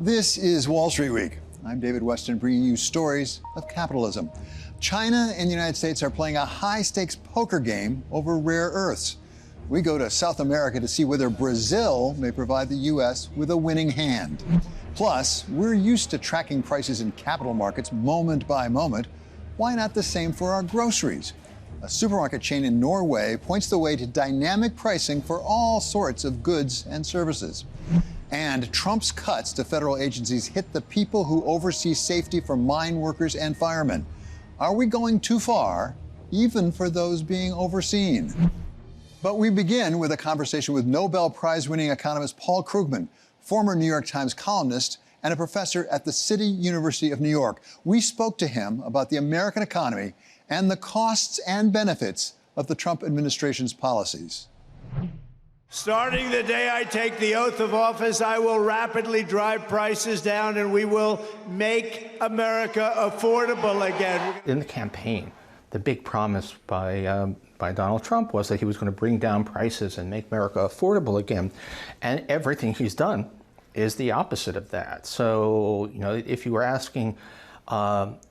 This is Wall Street Week. I'm David Weston, bringing you stories of capitalism. China and the United States are playing a high-stakes poker game over rare earths. We go to South America to see whether Brazil may provide the U.S. with a winning hand. Plus, we're used to tracking prices in capital markets moment by moment. Why not the same for our groceries? A supermarket chain in Norway points the way to dynamic pricing for all sorts of goods and services. And Trump's cuts to federal agencies hit the people who oversee safety for mine workers and firemen. Are we going too far, even for those being overseen? But we begin with a conversation with Nobel Prize-winning economist Paul Krugman, former New York Times columnist and a professor at the City University of New York. We spoke to him about the American economy and the costs and benefits of the Trump administration's policies. Starting the day I take the oath of office, I will rapidly drive prices down and we will make America affordable again. In the campaign, the big promise by Donald Trump was that he was going to bring down prices and make America affordable again. And everything he's done is the opposite of that. So, if you were asking,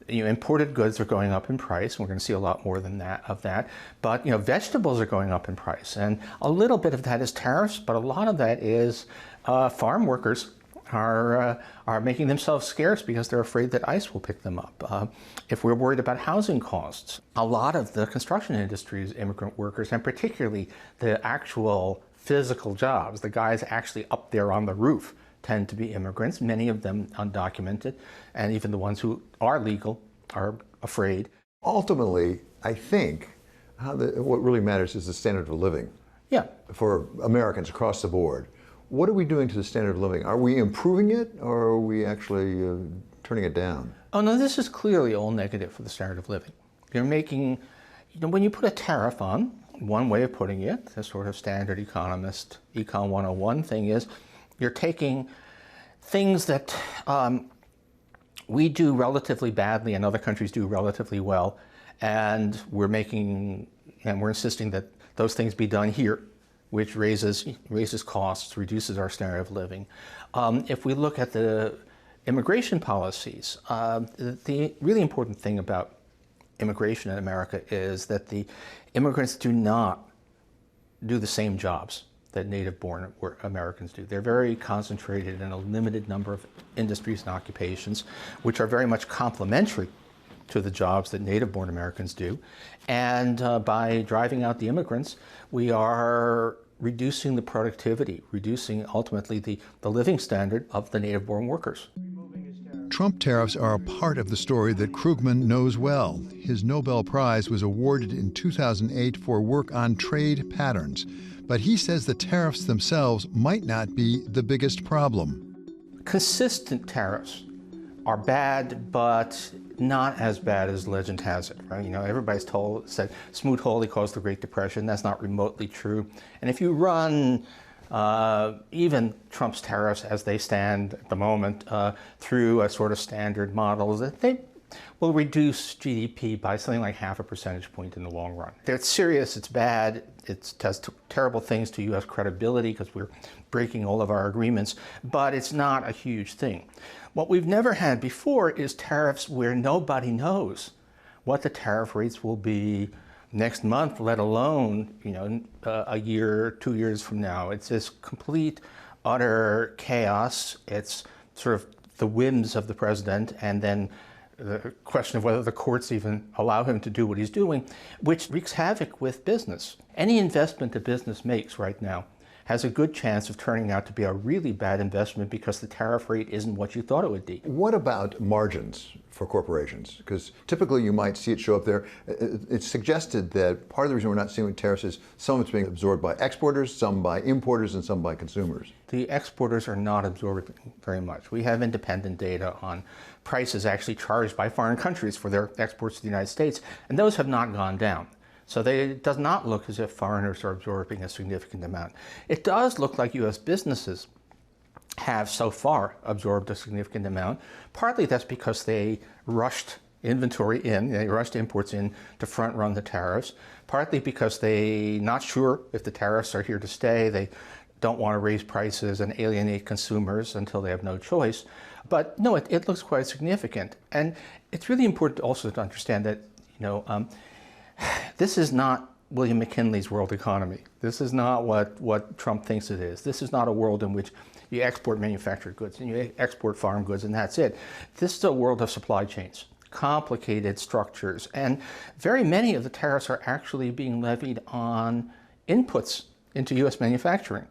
imported goods are going up in price, and we're going to see a lot more than that of that. But vegetables are going up in price, and a little bit of that is tariffs, but a lot of that is farm workers are making themselves scarce because they're afraid that ICE will pick them up. If we're worried about housing costs, a lot of the construction industry's immigrant workers, and particularly the actual physical jobs, the guys actually up there on the roof, tend to be immigrants, many of them undocumented, and even the ones who are legal are afraid. Ultimately, I think what really matters is the standard of living. Yeah. For Americans across the board. What are we doing to the standard of living? Are we improving it, or are we actually turning it down? Oh, no, this is clearly all negative for the standard of living. You're making, when you put a tariff on, one way of putting it, the sort of standard economist, Econ 101 thing is, you're taking things that we do relatively badly and other countries do relatively well, and we're insisting that those things be done here, which raises costs, reduces our standard of living. If we look at the immigration policies, the really important thing about immigration in America is that the immigrants do not do the same jobs that native-born Americans do. They're very concentrated in a limited number of industries and occupations, which are very much complementary to the jobs that native-born Americans do. And by driving out the immigrants, we are reducing the productivity, reducing ultimately the living standard of the native-born workers. Trump tariffs are a part of the story that Krugman knows well. His Nobel Prize was awarded in 2008 for work on trade patterns. But he says the tariffs themselves might not be the biggest problem. Consistent tariffs are bad, but not as bad as legend has it, right? Everybody's said Smoot-Hawley caused the Great Depression. That's not remotely true. And if you run even Trump's tariffs as they stand at the moment through a sort of standard model, they will reduce GDP by something like 0.5 percentage point in the long run. It's serious, it's bad, it does terrible things to U.S. credibility because we're breaking all of our agreements, but it's not a huge thing. What we've never had before is tariffs where nobody knows what the tariff rates will be next month, let alone, a year, 2 years from now. It's this complete, utter chaos. It's sort of the whims of the president, and then the question of whether the courts even allow him to do what he's doing, which wreaks havoc with business. Any investment a business makes right now has a good chance of turning out to be a really bad investment because the tariff rate isn't what you thought it would be. What about margins for corporations? Because typically you might see it show up there. It's suggested that part of the reason we're not seeing tariffs is some of it's being absorbed by exporters, some by importers, and some by consumers. The exporters are not absorbing very much. We have independent data on prices actually charged by foreign countries for their exports to the United States, and those have not gone down. So it does not look as if foreigners are absorbing a significant amount. It does look like U.S. businesses have so far absorbed a significant amount. Partly that's because they rushed inventory in, they rushed imports in to front-run the tariffs. Partly because they're not sure if the tariffs are here to stay. They don't want to raise prices and alienate consumers until they have no choice. But no, it looks quite significant. And it's really important also to understand that, this is not William McKinley's world economy. This is not what Trump thinks it is. This is not a world in which you export manufactured goods and you export farm goods and that's it. This is a world of supply chains, complicated structures, and very many of the tariffs are actually being levied on inputs into U.S. manufacturing.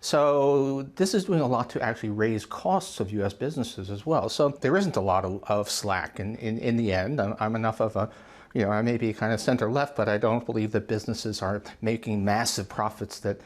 So this is doing a lot to actually raise costs of U.S. businesses as well. So there isn't a lot of slack in the end. I'm enough of a, I may be kind of center-left, but I don't believe that businesses are making massive profits that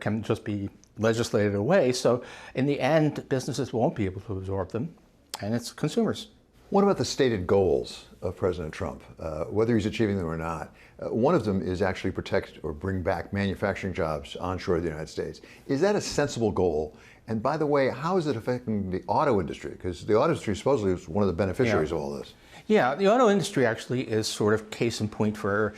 can just be legislated away. So in the end, businesses won't be able to absorb them, and it's consumers. What about the stated goals of President Trump, whether he's achieving them or not? One of them is actually protect or bring back manufacturing jobs onshore of the United States. Is that a sensible goal? And by the way, how is it affecting the auto industry? Because the auto industry supposedly is one of the beneficiaries of all this. Yeah, the auto industry actually is sort of case in point for,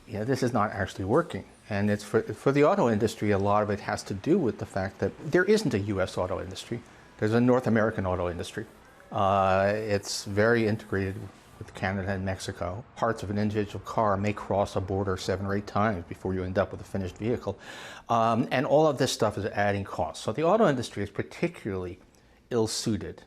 this is not actually working. And it's for the auto industry, a lot of it has to do with the fact that there isn't a U.S. auto industry. There's a North American auto industry. It's very integrated with Canada and Mexico. Parts of an individual car may cross a border 7 or 8 times before you end up with a finished vehicle. And all of this stuff is adding costs. So the auto industry is particularly ill-suited.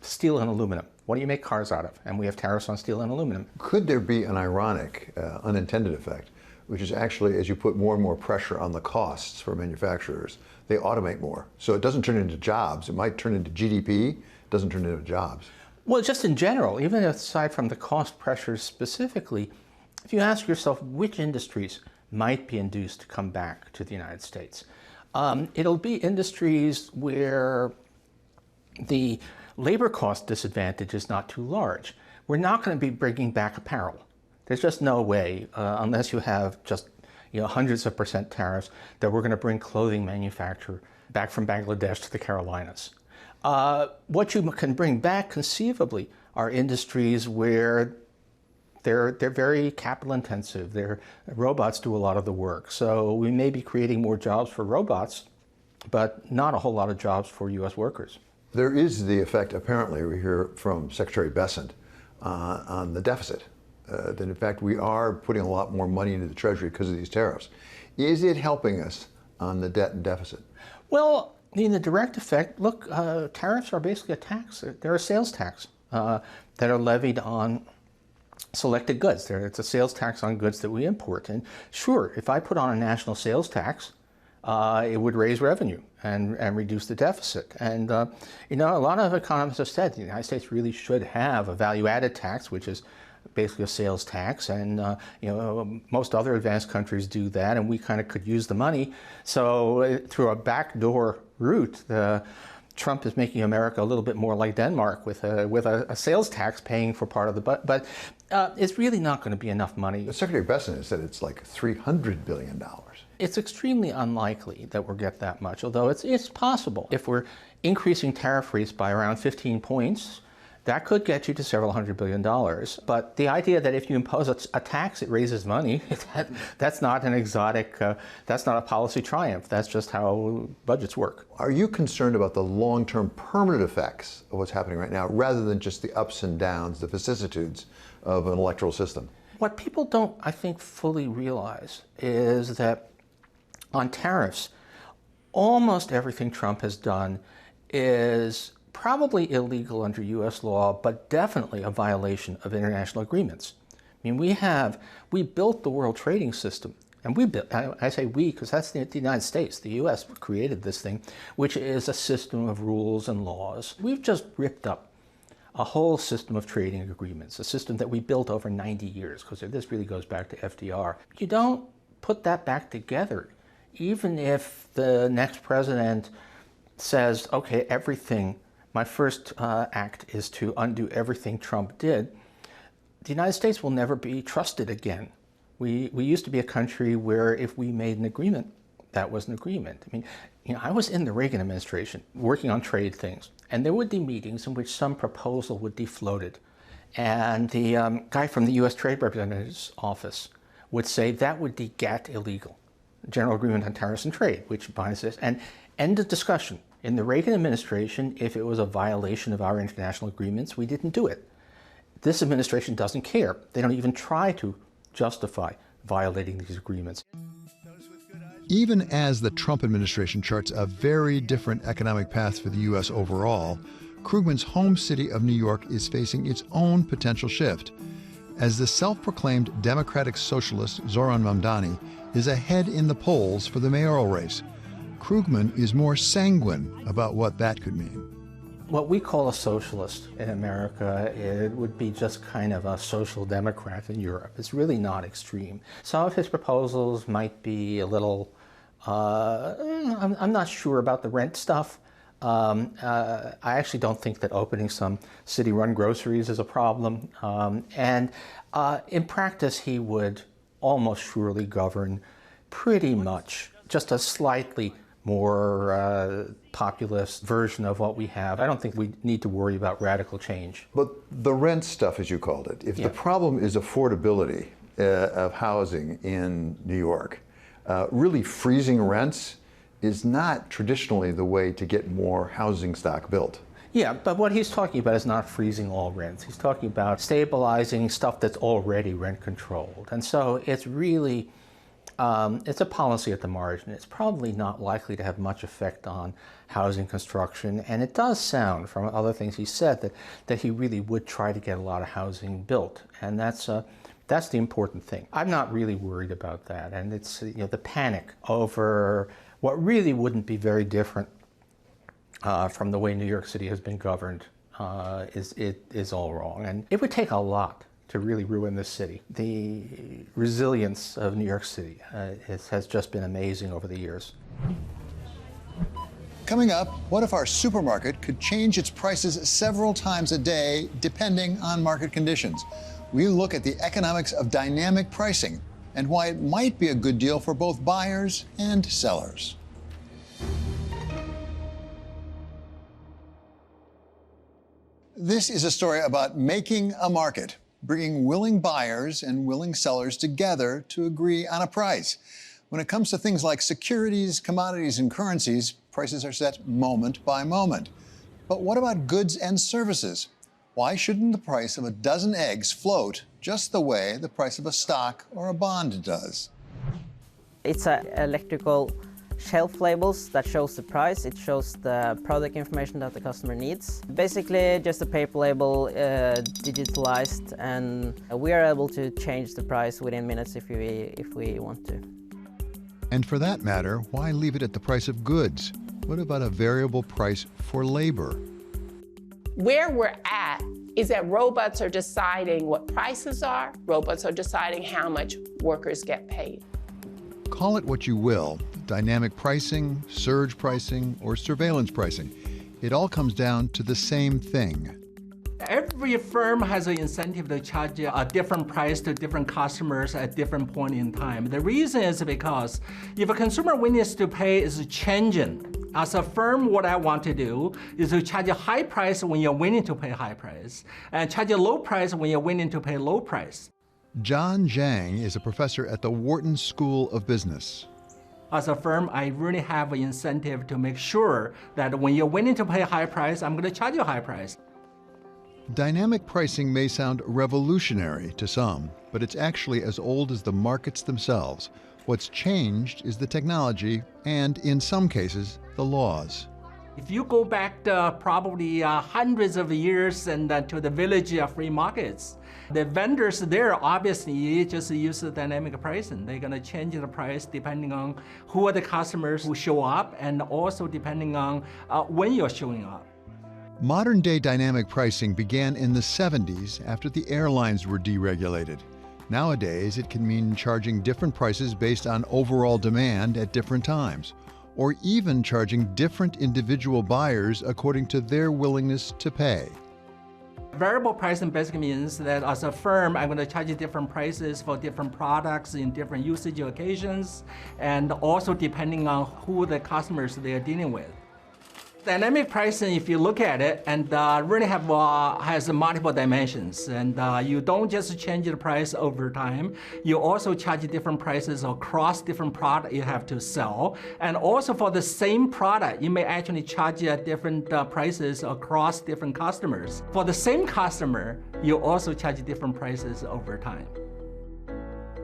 Steel and aluminum. What do you make cars out of? And we have tariffs on steel and aluminum. Could there be an ironic, unintended effect, which is actually as you put more and more pressure on the costs for manufacturers, they automate more. So it doesn't turn into jobs. It might turn into GDP. It doesn't turn into jobs. Well, just in general, even aside from the cost pressures specifically, if you ask yourself which industries might be induced to come back to the United States, it'll be industries where the labor cost disadvantage is not too large. We're not going to be bringing back apparel. There's just no way, unless you have just hundreds of % tariffs, that we're going to bring clothing manufacture back from Bangladesh to the Carolinas. What you can bring back conceivably are industries where they're very capital intensive. Robots do a lot of the work. So we may be creating more jobs for robots, but not a whole lot of jobs for U.S. workers. There is the effect, apparently, we hear from Secretary Bessent, on the deficit. That in fact we are putting a lot more money into the Treasury because of these tariffs. Is it helping us on the debt and deficit? Well, in the direct effect, look, tariffs are basically a tax. They're a sales tax that are levied on selected goods. It's a sales tax on goods that we import. And sure, if I put on a national sales tax, it would raise revenue and reduce the deficit. And a lot of economists have said the United States really should have a value-added tax, which is basically a sales tax, and most other advanced countries do that, and we kind of could use the money. So through a backdoor route, Trump is making America a little bit more like Denmark with a sales tax paying for part of the but it's really not going to be enough money. Secretary Bessent said it's like $300 billion. It's extremely unlikely that we'll get that much, although it's possible. If we're increasing tariff rates by around 15 points, that could get you to several $100 billion. But the idea that if you impose a tax, it raises money, that's not an exotic, that's not a policy triumph. That's just how budgets work. Are you concerned about the long-term permanent effects of what's happening right now, rather than just the ups and downs, the vicissitudes of an electoral system? What people don't, I think, fully realize is that on tariffs, almost everything Trump has done is probably illegal under U.S. law, but definitely a violation of international agreements. I mean, we built the world trading system, and I say we because that's the United States. The U.S. created this thing, which is a system of rules and laws. We've just ripped up a whole system of trading agreements, a system that we built over 90 years, because this really goes back to FDR. You don't put that back together, even if the next president says, okay, my first act is to undo everything Trump did. The United States will never be trusted again. We used to be a country where if we made an agreement, that was an agreement. I mean, I was in the Reagan administration working on trade things, and there would be meetings in which some proposal would be floated. And the guy from the U.S. Trade Representative's office would say that would be GATT illegal. General Agreement on Tariffs and Trade, which binds this, and end of discussion. In the Reagan administration, if it was a violation of our international agreements, we didn't do it. This administration doesn't care. They don't even try to justify violating these agreements. Even as the Trump administration charts a very different economic path for the U.S. overall, Krugman's home city of New York is facing its own potential shift. As the self-proclaimed Democratic Socialist Zoran Mamdani is ahead in the polls for the mayoral race, Krugman is more sanguine about what that could mean. What we call a socialist in America, it would be just kind of a social democrat in Europe. It's really not extreme. Some of his proposals might be a little, I'm not sure about the rent stuff. I actually don't think that opening some city-run groceries is a problem. And in practice, he would almost surely govern pretty much just a slightly more populist version of what we have. I don't think we need to worry about radical change. But the rent stuff, as you called it, if the problem is affordability of housing in New York, really freezing rents is not traditionally the way to get more housing stock built. Yeah, but what he's talking about is not freezing all rents. He's talking about stabilizing stuff that's already rent controlled. And so it's really, it's a policy at the margin. It's probably not likely to have much effect on housing construction. And it does sound, from other things he said, that he really would try to get a lot of housing built. And that's the important thing. I'm not really worried about that. And it's, the panic over what really wouldn't be very different from the way New York City has been governed is all wrong. And it would take a lot to really ruin this city. The resilience of New York City has just been amazing over the years. Coming up, what if our supermarket could change its prices several times a day depending on market conditions? We look at the economics of dynamic pricing and why it might be a good deal for both buyers and sellers. This is a story about making a market, bringing willing buyers and willing sellers together to agree on a price. When it comes to things like securities, commodities, and currencies, prices are set moment by moment. But what about goods and services? Why shouldn't the price of a dozen eggs float just the way the price of a stock or a bond does? It's electrical shelf labels that shows the price. It shows the product information that the customer needs. Basically just a paper label digitalized, and we are able to change the price within minutes if we want to. And for that matter, why leave it at the price of goods? What about a variable price for labor? Where we're at is that robots are deciding what prices are. Robots are deciding how much workers get paid. Call it what you will, dynamic pricing, surge pricing, or surveillance pricing. It all comes down to the same thing. Every firm has an incentive to charge a different price to different customers at different point in time. The reason is because if a consumer willingness to pay is changing, as a firm, what I want to do is to charge a high price when you're willing to pay high price, and charge a low price when you're willing to pay low price. John Zhang is a professor at the Wharton School of Business. As a firm, I really have an incentive to make sure that when you're willing to pay a high price, I'm going to charge you a high price. Dynamic pricing may sound revolutionary to some, but it's actually as old as the markets themselves. What's changed is the technology and, in some cases, the laws. If you go back probably hundreds of years and to the village of free markets, the vendors there obviously just use the dynamic pricing. They're going to change the price depending on who are the customers who show up, and also depending on when you're showing up. Modern-day dynamic pricing began in the 70s after the airlines were deregulated. Nowadays, it can mean charging different prices based on overall demand at different times, or even charging different individual buyers according to their willingness to pay. Variable pricing basically means that as a firm, I'm going to charge you different prices for different products in different usage occasions, and also depending on who the customers they are dealing with. Dynamic pricing, if you look at it, and really has multiple dimensions. And you don't just change the price over time. You also charge different prices across different products you have to sell. And also for the same product, you may actually charge different prices across different customers. For the same customer, you also charge different prices over time.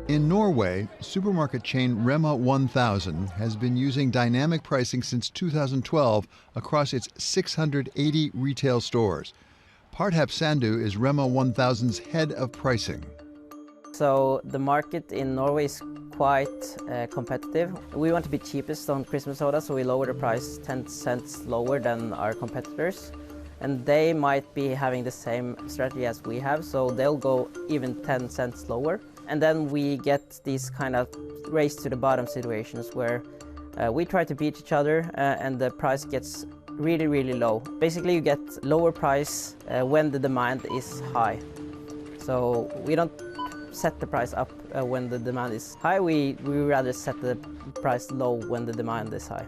In Norway, supermarket chain Rema 1000 has been using dynamic pricing since 2012 across its 680 retail stores. Parthap Sandhu is Rema 1000's head of pricing. So the market in Norway is quite competitive. We want to be cheapest on Christmas soda, so we lower the price 10 cents lower than our competitors. And they might be having the same strategy as we have, so they'll go even 10 cents lower. And then we get these kind of race to the bottom situations where we try to beat each other and the price gets really, really low. Basically, you get lower price when the demand is high. So we don't set the price up when the demand is high. We rather set the price low when the demand is high.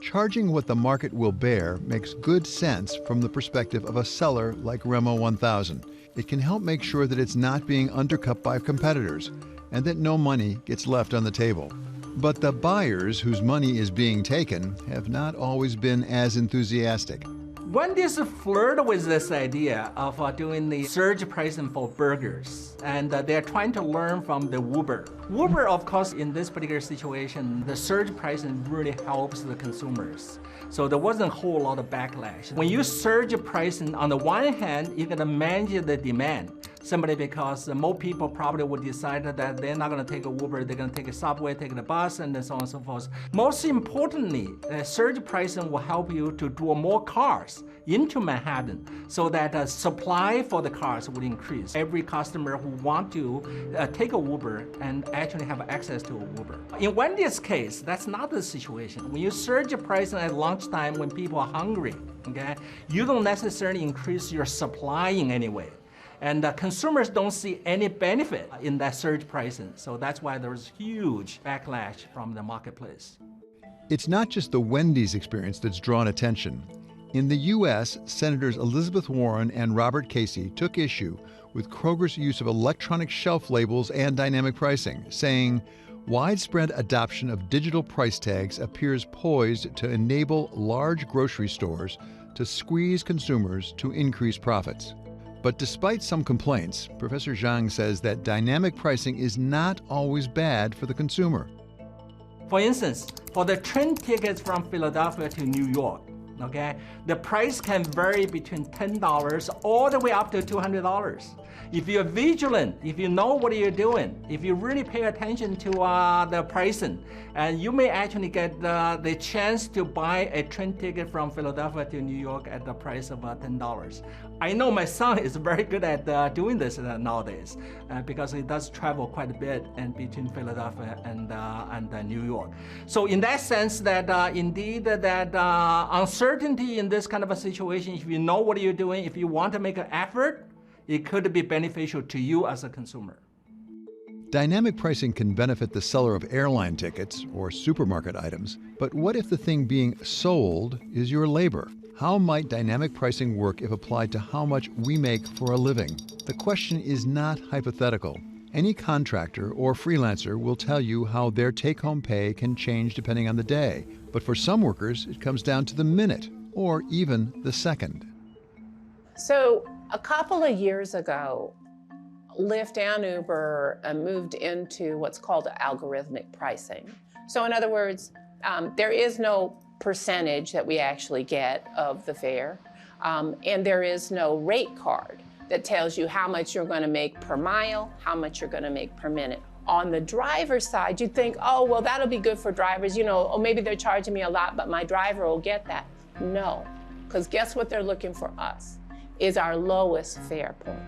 Charging what the market will bear makes good sense from the perspective of a seller like Rema 1000. It can help make sure that it's not being undercut by competitors and that no money gets left on the table. But the buyers whose money is being taken have not always been as enthusiastic. Wendy's flirted with this idea of doing the surge pricing for burgers, and they're trying to learn from the Uber. Uber, of course, in this particular situation, the surge pricing really helps the consumers. So there wasn't a whole lot of backlash. When you surge pricing, on the one hand, you're going to manage the demand. Simply because more people probably would decide that they're not going to take a Uber, they're going to take a subway, take a bus, and so on and so forth. Most importantly, surge pricing will help you to draw more cars into Manhattan so that supply for the cars will increase. Every customer who want to take a Uber and actually have access to a Uber. In Wendy's case, that's not the situation. When you surge pricing at lunchtime when people are hungry, okay, you don't necessarily increase your supply in any way. And consumers don't see any benefit in that surge pricing. So that's why there's huge backlash from the marketplace. It's not just the Wendy's experience that's drawn attention. In the U.S., Senators Elizabeth Warren and Robert Casey took issue with Kroger's use of electronic shelf labels and dynamic pricing, saying widespread adoption of digital price tags appears poised to enable large grocery stores to squeeze consumers to increase profits. But despite some complaints, Professor Zhang says that dynamic pricing is not always bad for the consumer. For instance, for the train tickets from Philadelphia to New York, okay, the price can vary between $10 all the way up to $200. If you're vigilant, if you know what you're doing, if you really pay attention to the pricing, and you may actually get the chance to buy a train ticket from Philadelphia to New York at the price of $10. I know my son is very good at doing this nowadays because he does travel quite a bit and between Philadelphia and New York. So in that sense, that indeed that uncertainty in this kind of a situation, if you know what you're doing, if you want to make an effort, it could be beneficial to you as a consumer. Dynamic pricing can benefit the seller of airline tickets or supermarket items, but what if the thing being sold is your labor? How might dynamic pricing work if applied to how much we make for a living? The question is not hypothetical. Any contractor or freelancer will tell you how their take-home pay can change depending on the day. But for some workers, it comes down to the minute or even the second. So a couple of years ago, Lyft and Uber moved into what's called algorithmic pricing. So in other words, there is no percentage that we actually get of the fare, and there is no rate card that tells you how much you're going to make per mile, how much you're going to make per minute. On the driver's side, you'd think, oh, well, that'll be good for drivers, or maybe they're charging me a lot, but my driver will get that. No, because guess what they're looking for us, is our lowest fare point.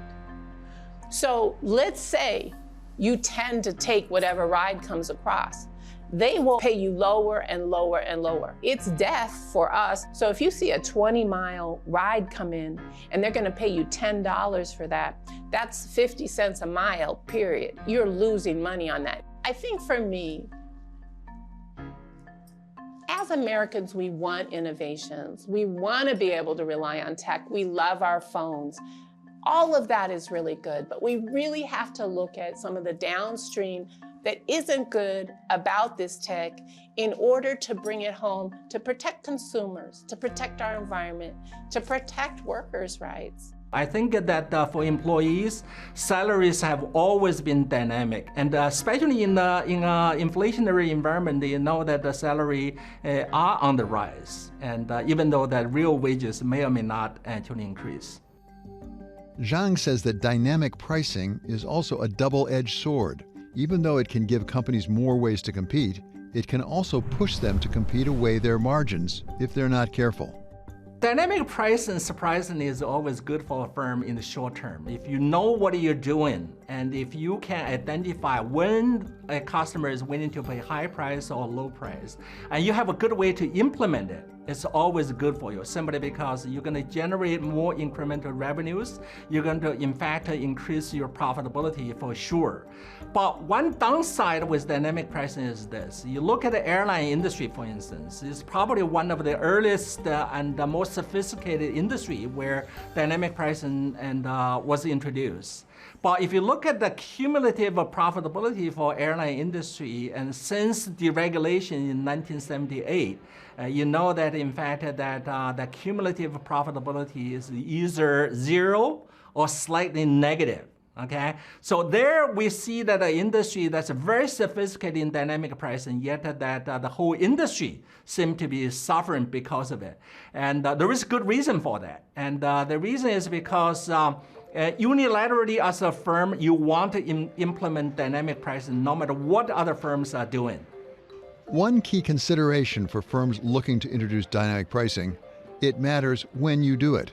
So let's say you tend to take whatever ride comes across. They will pay you lower and lower and lower. It's death for us. So if you see a 20-mile ride come in and they're gonna pay you $10 for that, that's 50 cents a mile, period. You're losing money on that. I think for me, as as Americans, we want innovations. We want to be able to rely on tech. We love our phones. All of that is really good, but we really have to look at some of the downstream that isn't good about this tech in order to bring it home, to protect consumers, to protect our environment, to protect workers' rights. I think that for employees, salaries have always been dynamic, and especially in an inflationary environment, you know that the salary are on the rise, and even though that real wages may or may not actually increase. Zhang says that dynamic pricing is also a double-edged sword. Even though it can give companies more ways to compete, it can also push them to compete away their margins if they're not careful. Dynamic pricing, surprisingly, is always good for a firm in the short term. If you know what you're doing, and if you can identify when a customer is willing to pay high price or low price, and you have a good way to implement it, it's always good for you, simply because you're going to generate more incremental revenues. You're going to, in fact, increase your profitability for sure. But one downside with dynamic pricing is this. You look at the airline industry, for instance, it's probably one of the earliest and the most sophisticated industry where dynamic pricing was introduced. But if you look at the cumulative profitability for airline industry, and since deregulation in 1978, you know that in fact that the cumulative profitability is either zero or slightly negative. Okay, so there we see that the industry that's very sophisticated in dynamic pricing, yet that the whole industry seems to be suffering because of it. And there is good reason for that. And the reason is because unilaterally as a firm, you want to implement dynamic pricing no matter what other firms are doing. One key consideration for firms looking to introduce dynamic pricing, it matters when you do it.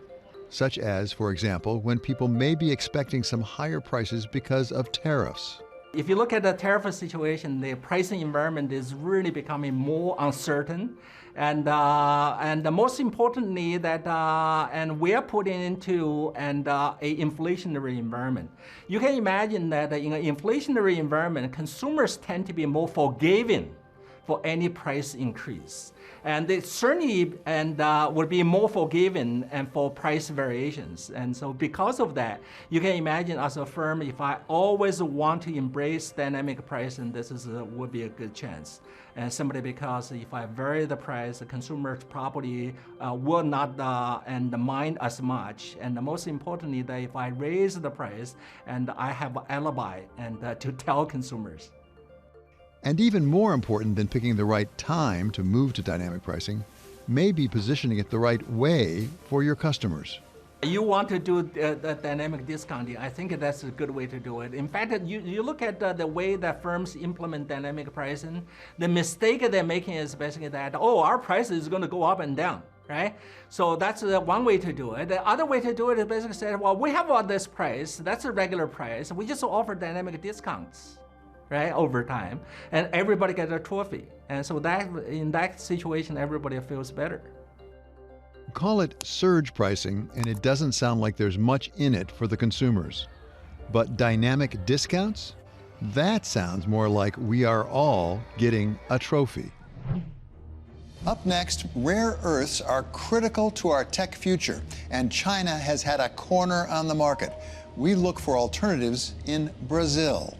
Such as, for example, when people may be expecting some higher prices because of tariffs. If you look at the tariff situation, the pricing environment is really becoming more uncertain, and most importantly, that and we are putting into a inflationary environment. You can imagine that in an inflationary environment, consumers tend to be more forgiving for any price increase. And they certainly would be more forgiving and for price variations. And so because of that, you can imagine as a firm, if I always want to embrace dynamic pricing, this would be a good chance. And simply because if I vary the price, the consumers probably will not mind as much. And most importantly, that if I raise the price, and I have an alibi to tell consumers. And even more important than picking the right time to move to dynamic pricing may be positioning it the right way for your customers. You want to do the dynamic discounting, I think that's a good way to do it. In fact, you look at the way that firms implement dynamic pricing, the mistake they're making is basically that, our price is going to go up and down, right? So that's one way to do it. The other way to do it is basically say, we have this price, that's a regular price, we just offer dynamic discounts. Right, over time, and everybody gets a trophy. And so that in that situation, everybody feels better. Call it surge pricing, and it doesn't sound like there's much in it for the consumers. But dynamic discounts? That sounds more like we are all getting a trophy. Up next, rare earths are critical to our tech future, and China has had a corner on the market. We look for alternatives in Brazil.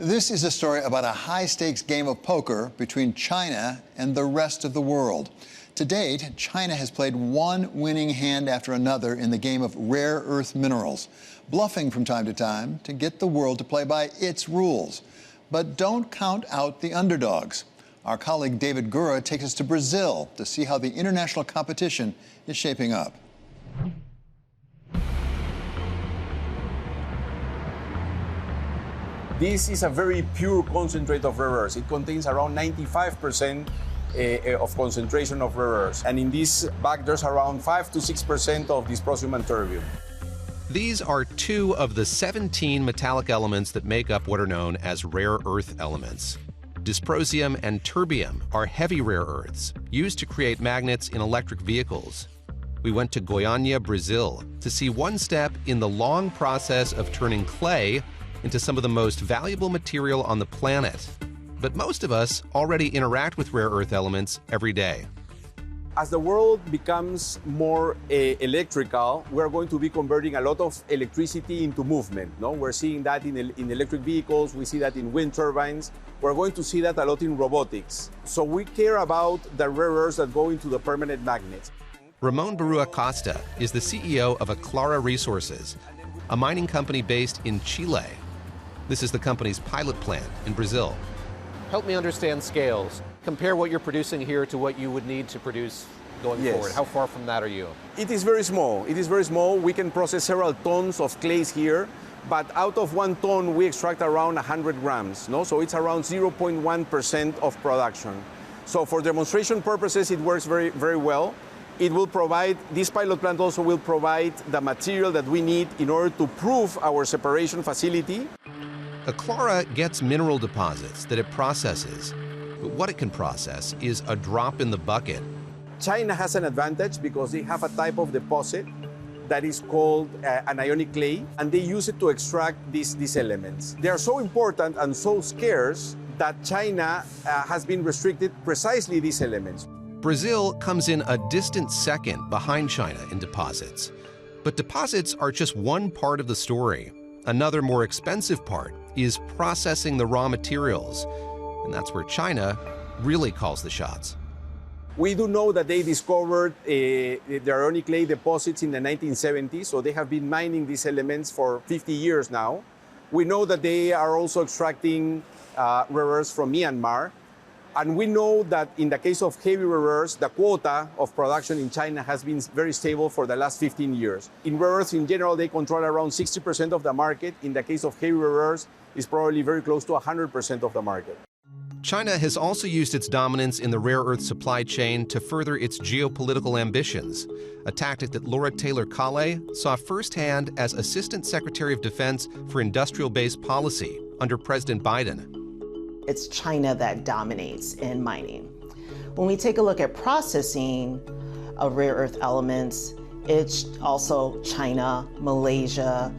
This is a story about a high-stakes game of poker between China and the rest of the world. To date, China has played one winning hand after another in the game of rare earth minerals, bluffing from time to get the world to play by its rules. But don't count out the underdogs. Our colleague David Gura takes us to Brazil to see how the international competition is shaping up. This is a very pure concentrate of rare earths. It contains around 95% of concentration of rare earths. And in this bag, there's around 5 to 6% of dysprosium and terbium. These are two of the 17 metallic elements that make up what are known as rare earth elements. Dysprosium and terbium are heavy rare earths used to create magnets in electric vehicles. We went to Goiânia, Brazil, to see one step in the long process of turning clay into some of the most valuable material on the planet. But most of us already interact with rare earth elements every day. As the world becomes more electrical, we're going to be converting a lot of electricity into movement. No? We're seeing that in electric vehicles, we see that in wind turbines. We're going to see that a lot in robotics. So we care about the rare earths that go into the permanent magnets. Ramon Barua Costa is the CEO of Aclara Resources, a mining company based in Chile. This is the company's pilot plant in Brazil. Help me understand scales. Compare what you're producing here to what you would need to produce going forward. How far from that are you? It is very small. It is very small. We can process several tons of clays here, but out of 1 ton, we extract around 100 grams. No? So it's around 0.1% of production. So for demonstration purposes, it works very, very well. It will provide, this pilot plant also will provide the material that we need in order to prove our separation facility. Aclara gets mineral deposits that it processes, but what it can process is a drop in the bucket. China has an advantage because they have a type of deposit that is called an ionic clay, and they use it to extract these elements. They are so important and so scarce that China has been restricted precisely these elements. Brazil comes in a distant second behind China in deposits. But deposits are just one part of the story. Another more expensive part is processing the raw materials. And that's where China really calls the shots. We do know that they discovered the ionic clay deposits in the 1970s, so they have been mining these elements for 50 years now. We know that they are also extracting rare earths from Myanmar. And we know that in the case of heavy rare earths, the quota of production in China has been very stable for the last 15 years. In rare earths in general, they control around 60% of the market. In the case of heavy rare earths, it's probably very close to 100% of the market. China has also used its dominance in the rare earth supply chain to further its geopolitical ambitions, a tactic that Laura Taylor Kalle saw firsthand as Assistant Secretary of Defense for Industrial-Based Policy under President Biden. It's China that dominates in mining. When we take a look at processing of rare earth elements, it's also China, Malaysia,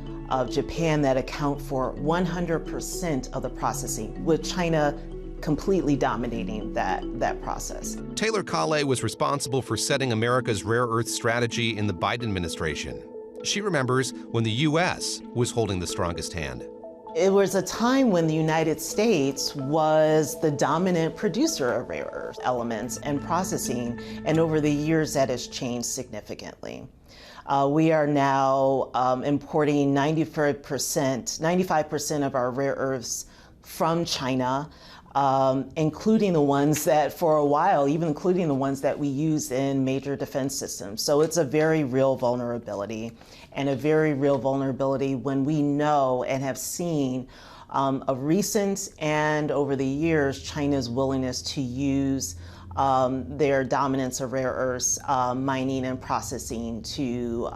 Japan that account for 100% of the processing, with China completely dominating that process. Taylor Kalle was responsible for setting America's rare earth strategy in the Biden administration. She remembers when the U.S. was holding the strongest hand. It was a time when the United States was the dominant producer of rare earth elements and processing, and over the years that has changed significantly. We are now importing 95% of our rare earths from China, including the ones that for a while, even including the ones that we use in major defense systems. So it's a very real vulnerability, and a very real vulnerability when we know and have seen a recent and over the years, China's willingness to use their dominance of rare earths, mining and processing to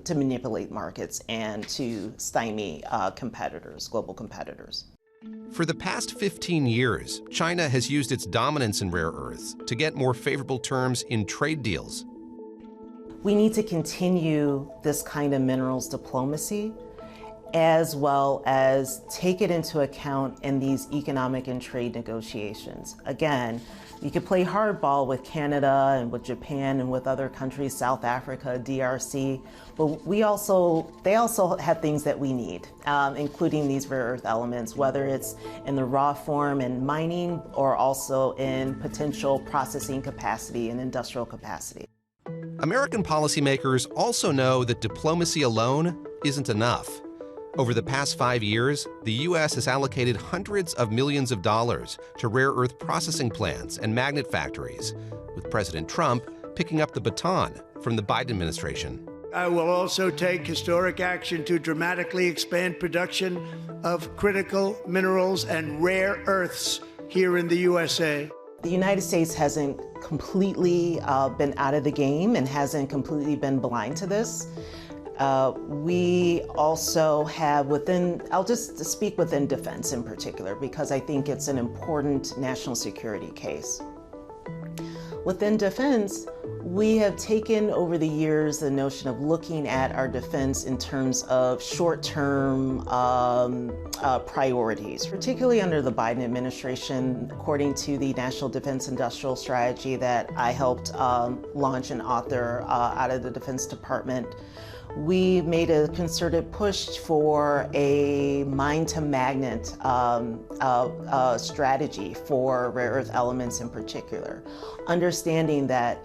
manipulate markets and to stymie competitors, global competitors. For the past 15 years, China has used its dominance in rare earths to get more favorable terms in trade deals. We need to continue this kind of minerals diplomacy, as well as take it into account in these economic and trade negotiations. Again, you could play hardball with Canada and with Japan and with other countries, South Africa, DRC, but they also have things that we need, including these rare earth elements, whether it's in the raw form in mining or also in potential processing capacity and industrial capacity. American policymakers also know that diplomacy alone isn't enough. Over the past 5 years, the U.S. has allocated hundreds of millions of dollars to rare earth processing plants and magnet factories, with President Trump picking up the baton from the Biden administration. I will also take historic action to dramatically expand production of critical minerals and rare earths here in the USA. The United States hasn't completely been out of the game and hasn't completely been blind to this. We also have I'll just speak within defense in particular, because I think it's an important national security case. Within defense, We have taken over the years the notion of looking at our defense in terms of short-term priorities, particularly under the Biden administration. According to the National Defense Industrial Strategy that I helped launch and author out of the Defense Department, we made a concerted push for a mine-to-magnet strategy for rare earth elements in particular, understanding that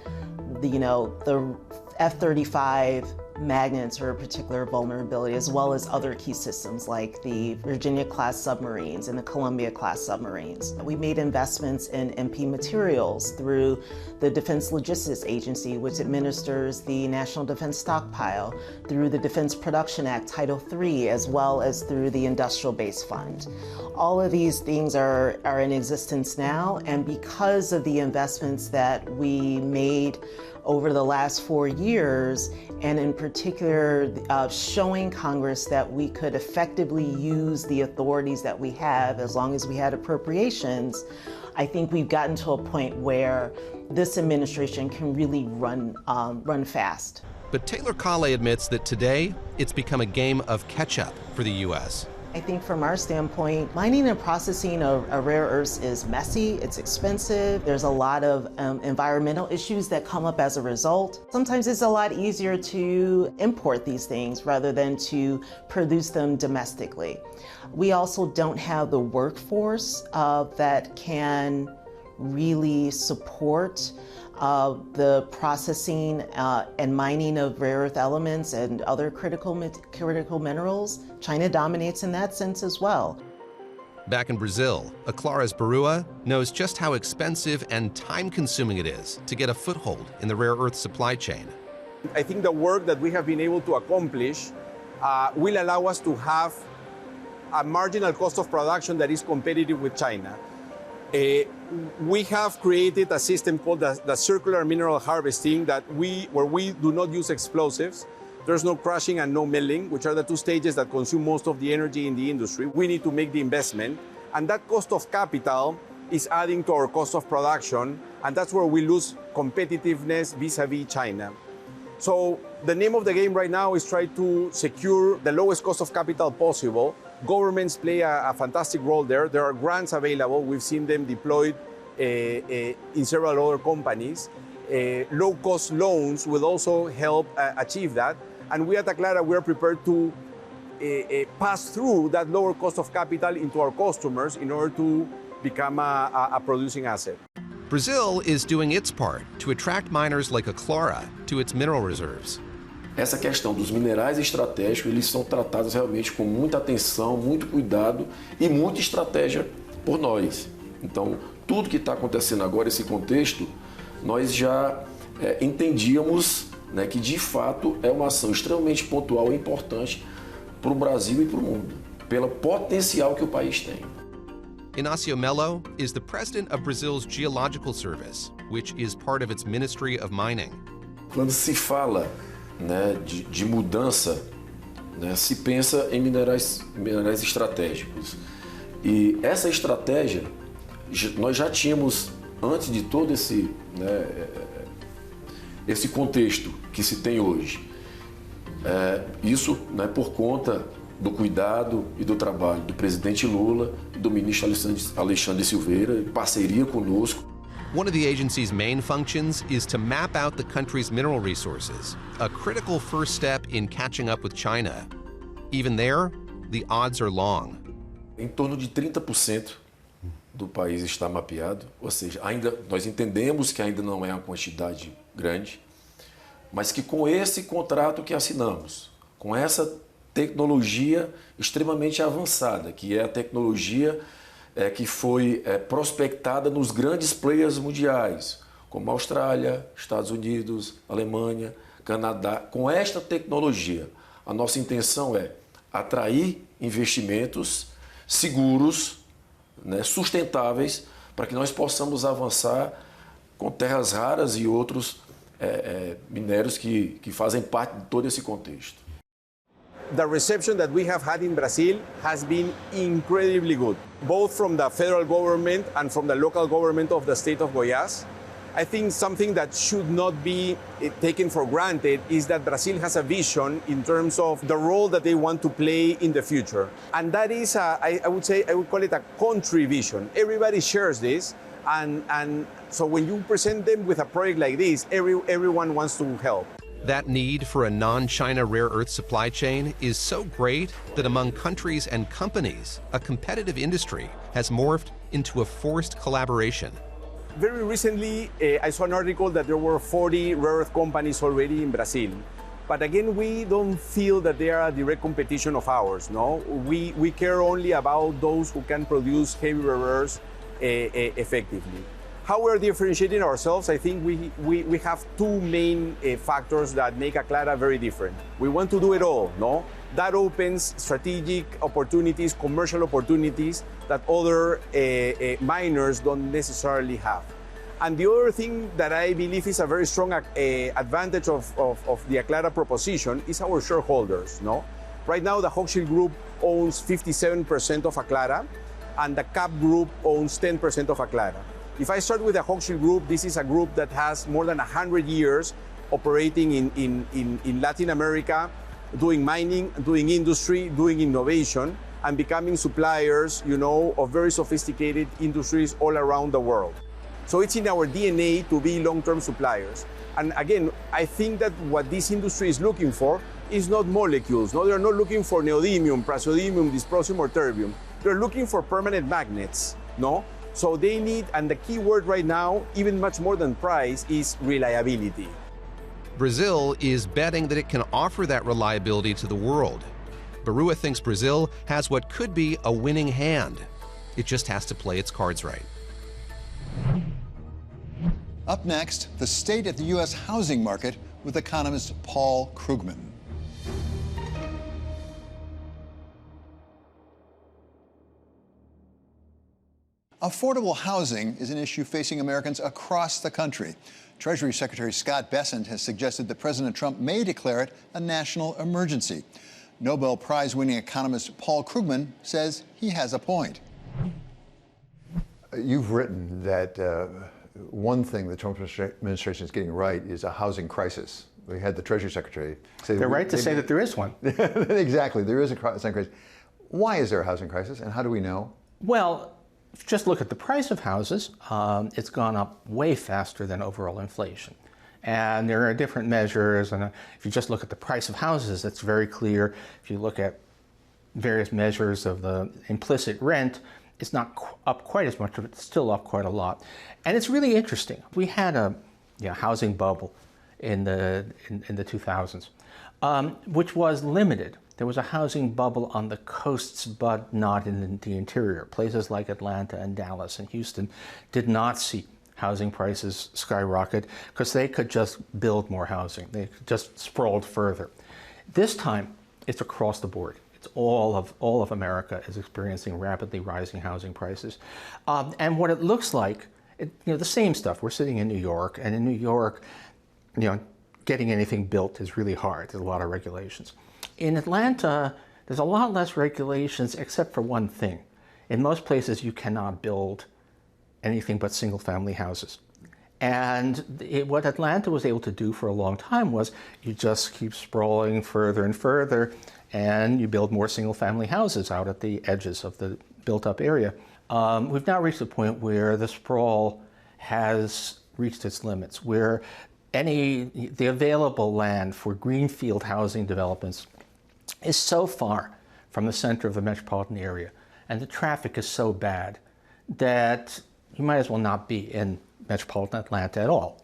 the F-35 magnets are a particular vulnerability, as well as other key systems like the Virginia-class submarines and the Columbia-class submarines. We made investments in MP materials through the Defense Logistics Agency, which administers the National Defense Stockpile, through the Defense Production Act, Title III, as well as through the Industrial Base Fund. All of these things are in existence now, and because of the investments that we made over the last 4 years, and in particular showing Congress that we could effectively use the authorities that we have as long as we had appropriations, I think we've gotten to a point where this administration can really run fast. But Taylor Kale admits that today it's become a game of catch-up for the U.S. I think from our standpoint, mining and processing of rare earths is messy, it's expensive, there's a lot of environmental issues that come up as a result. Sometimes it's a lot easier to import these things rather than to produce them domestically. We also don't have the workforce that can really support the processing and mining of rare earth elements and other critical minerals. China dominates in that sense as well. Back in Brazil, Aclares Barua knows just how expensive and time-consuming it is to get a foothold in the rare earth supply chain. I think the work that we have been able to accomplish will allow us to have a marginal cost of production that is competitive with China. We have created a system called the circular mineral harvesting where we do not use explosives. There's no crushing and no milling, which are the two stages that consume most of the energy in the industry. We need to make the investment, and that cost of capital is adding to our cost of production, and that's where we lose competitiveness vis-a-vis China. So the name of the game right now is try to secure the lowest cost of capital possible. Governments play a fantastic role there. There are grants available. We've seen them deployed in several other companies. Low-cost loans will also help achieve that. And we at Aclara, we are prepared to pass through that lower cost of capital into our customers in order to become a producing asset. Brazil is doing its part to attract miners like Aclara to its mineral reserves. Essa questão dos minerais estratégicos, eles são tratados realmente com muita atenção, muito cuidado e muita estratégia por nós. Então, tudo que está acontecendo agora, esse contexto, nós já entendíamos, né, que de fato é uma ação extremamente pontual e importante para o Brasil e para o mundo, pelo potencial que o país tem. Inácio Melo is the president of Brazil's Geological Service, which is part of its Ministry of Mining. Quando se fala, né, de mudança, né, se pensa em minerais estratégicos. E essa estratégia nós já tínhamos antes de todo esse, né, esse contexto que se tem hoje. Isso, né, por conta do cuidado e do trabalho do presidente Lula e do ministro Alexandre Silveira, em parceria conosco. One of the agency's main functions is to map out the country's mineral resources, a critical first step in catching up with China. Even there, the odds are long. Em torno de 30% do país está mapeado, ou seja, nós entendemos que ainda não é uma quantidade grande, mas que com esse contrato que assinamos, com essa tecnologia extremamente avançada, que é a tecnologia que foi prospectada nos grandes players mundiais, como Austrália, Estados Unidos, Alemanha, Canadá. Com esta tecnologia, a nossa intenção é atrair investimentos seguros, né, sustentáveis, para que nós possamos avançar com terras raras e outros minérios que fazem parte de todo esse contexto. The reception that we have had in Brazil has been incredibly good, both from the federal government and from the local government of the state of Goiás. I think something that should not be taken for granted is that Brazil has a vision in terms of the role that they want to play in the future. And that is, I would call it a country vision. Everybody shares this. And so when you present them with a project like this, everyone wants to help. That need for a non-China rare earth supply chain is so great that among countries and companies, a competitive industry has morphed into a forced collaboration. Very recently, I saw an article that there were 40 rare earth companies already in Brazil. But again, we don't feel that they are a direct competition of ours, no? We care only about those who can produce heavy rare earths effectively. How we're differentiating ourselves, I think we have two main factors that make Aclara very different. We want to do it all, no? That opens strategic opportunities, commercial opportunities that other miners don't necessarily have. And the other thing that I believe is a very strong advantage of the Aclara proposition is our shareholders, no? Right now, the Hochschild Group owns 57% of Aclara, and the CAP Group owns 10% of Aclara. If I start with the Hochschild Group, this is a group that has more than 100 years operating in Latin America, doing mining, doing industry, doing innovation, and becoming suppliers, you know, of very sophisticated industries all around the world. So it's in our DNA to be long-term suppliers. And again, I think that what this industry is looking for is not molecules. No, they're not looking for neodymium, praseodymium, dysprosium, or terbium. They're looking for permanent magnets, no? So they need, and the key word right now, even much more than price, is reliability. Brazil is betting that it can offer that reliability to the world. Barua thinks Brazil has what could be a winning hand. It just has to play its cards right. Up next, the state of the U.S. housing market with economist Paul Krugman. Affordable housing is an issue facing Americans across the country. Treasury Secretary Scott Bessent has suggested that President Trump may declare it a national emergency. Nobel Prize-winning economist Paul Krugman says he has a point. You've written that one thing the Trump administration is getting right is a housing crisis. We had the Treasury Secretary say they're right to say that there is one. Exactly, there is a housing crisis. Why is there a housing crisis, and how do we know? Well, just look at the price of houses. It's gone up way faster than overall inflation. And there are different measures, and if you just look at the price of houses, it's very clear. If you look at various measures of the implicit rent, it's not up quite as much, but it's still up quite a lot. And it's really interesting. We had a housing bubble in the 2000s, which was limited. There was a housing bubble on the coasts, but not in the interior. Places like Atlanta and Dallas and Houston did not see housing prices skyrocket because they could just build more housing. They just sprawled further. This time, it's across the board. It's all of America is experiencing rapidly rising housing prices. And what it looks like, the same stuff. We're sitting in New York, and in New York, getting anything built is really hard. There's a lot of regulations. In Atlanta, there's a lot less regulations except for one thing. In most places, you cannot build anything but single-family houses. And what Atlanta was able to do for a long time was you just keep sprawling further and further, and you build more single-family houses out at the edges of the built-up area. We've now reached the point where the sprawl has reached its limits, where the available land for greenfield housing developments is so far from the center of the metropolitan area, and the traffic is so bad that you might as well not be in metropolitan Atlanta at all.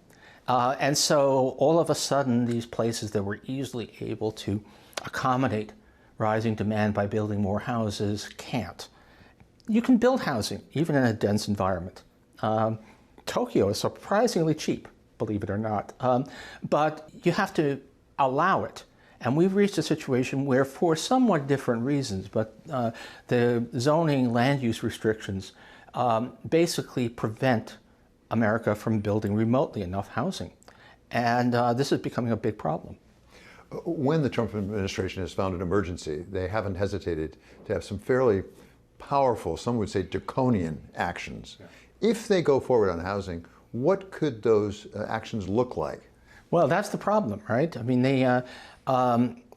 And so all of a sudden, these places that were easily able to accommodate rising demand by building more houses can't. You can build housing even in a dense environment. Tokyo is surprisingly cheap, believe it or not, but you have to allow it. And we've reached a situation where, for somewhat different reasons, but the zoning land use restrictions basically prevent America from building remotely enough housing. And this is becoming a big problem. When the Trump administration has found an emergency, they haven't hesitated to have some fairly powerful, some would say draconian actions. Yeah. If they go forward on housing, What could those actions look like? Well, that's the problem, right? I mean,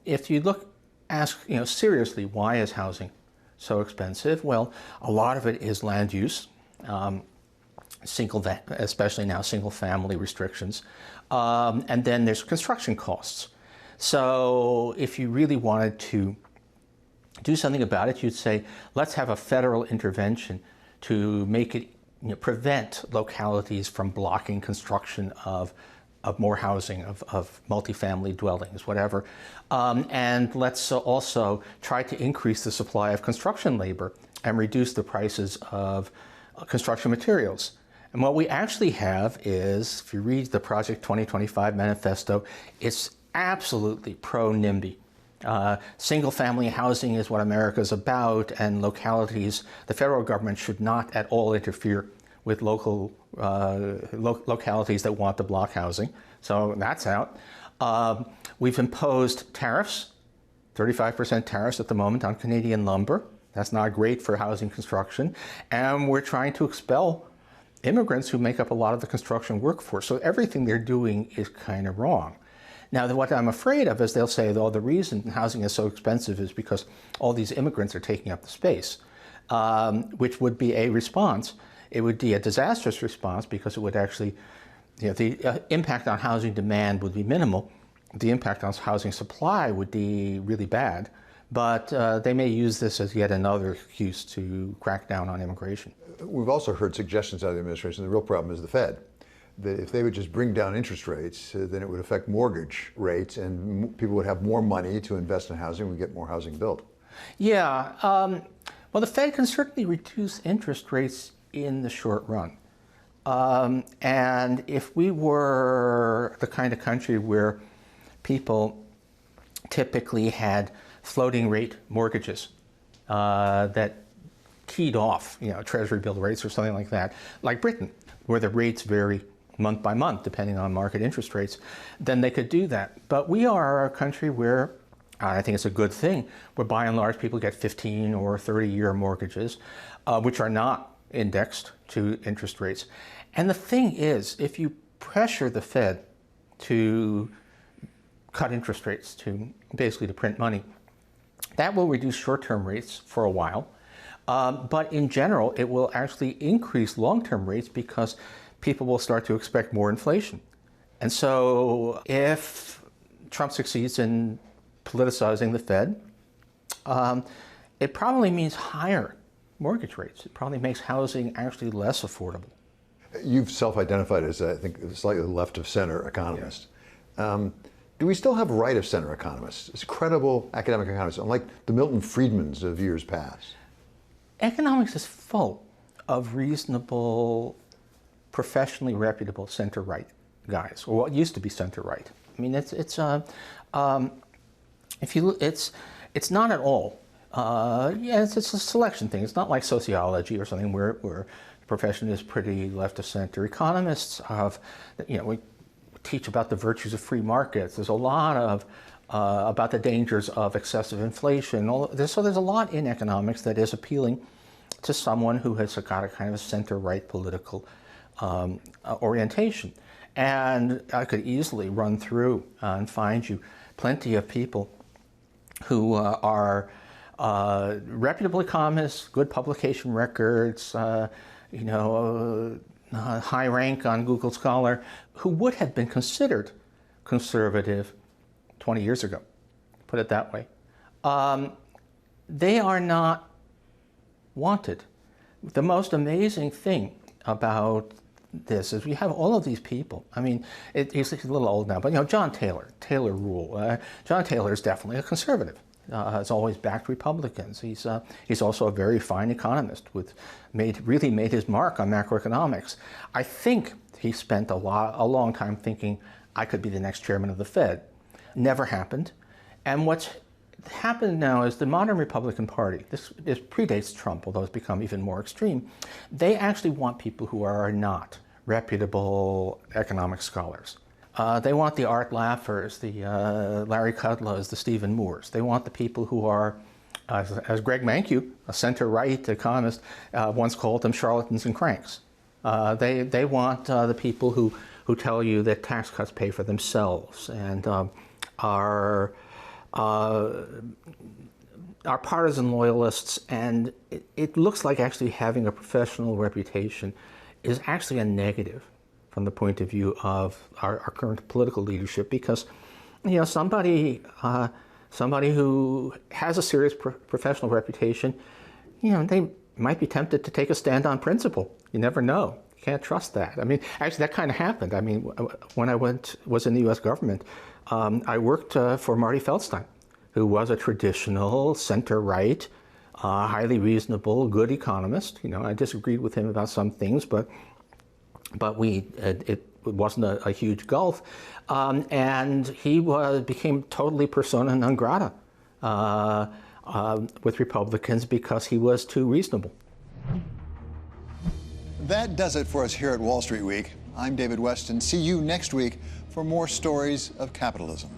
if you ask seriously, why is housing so expensive? Well, a lot of it is land use, especially now single-family restrictions, and then there's construction costs. So if you really wanted to do something about it, you'd say, let's have a federal intervention to make it prevent localities from blocking construction of more housing, of multifamily dwellings, whatever. And let's also try to increase the supply of construction labor and reduce the prices of construction materials. And what we actually have is, if you read the Project 2025 manifesto, it's absolutely pro-NIMBY. Single-family housing is what America's about, and localities, the federal government should not at all interfere with local localities that want to block housing. So that's out. We've imposed tariffs, 35% tariffs at the moment on Canadian lumber. That's not great for housing construction. And we're trying to expel immigrants who make up a lot of the construction workforce. So everything they're doing is kind of wrong. Now, what I'm afraid of is they'll say, oh, the reason housing is so expensive is because all these immigrants are taking up the space, which would be a response. It would be a disastrous response because it would actually, the impact on housing demand would be minimal. The impact on housing supply would be really bad. But they may use this as yet another excuse to crack down on immigration. We've also heard suggestions out of the administration, the real problem is the Fed, that if they would just bring down interest rates, then it would affect mortgage rates and people would have more money to invest in housing, we get more housing built. Yeah, well, the Fed can certainly reduce interest rates in the short run. And if we were the kind of country where people typically had floating rate mortgages that keyed off, Treasury bill rates or something like that, like Britain, where the rates vary month by month depending on market interest rates, then they could do that. But we are a country where, I think it's a good thing, where by and large people get 15 or 30-year mortgages, which are not indexed to interest rates. And the thing is, if you pressure the Fed to cut interest rates, to basically to print money, that will reduce short-term rates for a while. But in general, it will actually increase long-term rates because people will start to expect more inflation. And so if Trump succeeds in politicizing the Fed, it probably means higher mortgage rates. It probably makes housing actually less affordable. You've self-identified as, I think, a slightly left-of-center economist. Yeah. Do we still have right-of-center economists? It's credible academic economists, unlike the Milton Friedmans of years past? Economics is full of reasonable, professionally reputable center-right guys, or what used to be center-right. I mean, it's not at all. It's a selection thing. It's not like sociology or something where the profession is pretty left-of-center. Economists have, we teach about the virtues of free markets. There's a lot of about the dangers of excessive inflation. So there's a lot in economics that is appealing to someone who has got a kind of a center-right political orientation. And I could easily run through and find you plenty of people who are reputable economists, good publication records, high rank on Google Scholar, who would have been considered conservative 20 years ago, put it that way. They are not wanted. The most amazing thing about this is we have all of these people. I mean, he's a little old now, but John Taylor Rule. John Taylor is definitely a conservative. Has always backed Republicans. He's also a very fine economist really made his mark on macroeconomics. I think he spent a long time thinking I could be the next chairman of the Fed. Never happened. And what's happened now is the modern Republican Party, this predates Trump, although it's become even more extreme, they actually want people who are not reputable economic scholars. They want the Art Laffers, the Larry Kudlows, the Stephen Moores. They want the people who are, as Greg Mankiw, a center-right economist, once called them, charlatans and cranks. They want the people who tell you that tax cuts pay for themselves and are partisan loyalists. And it looks like actually having a professional reputation is actually a negative from the point of view of our current political leadership, because somebody who has a serious professional reputation, they might be tempted to take a stand on principle. You never know. You can't trust that. I mean, actually, that kind of happened. I mean, when I was in the U.S. government, I worked for Marty Feldstein, who was a traditional center-right, highly reasonable, good economist. I disagreed with him about some things, but it wasn't a huge gulf, and he became totally persona non grata with Republicans because he was too reasonable. That does it for us here at Wall Street Week. I'm David Weston. See you next week for more stories of capitalism.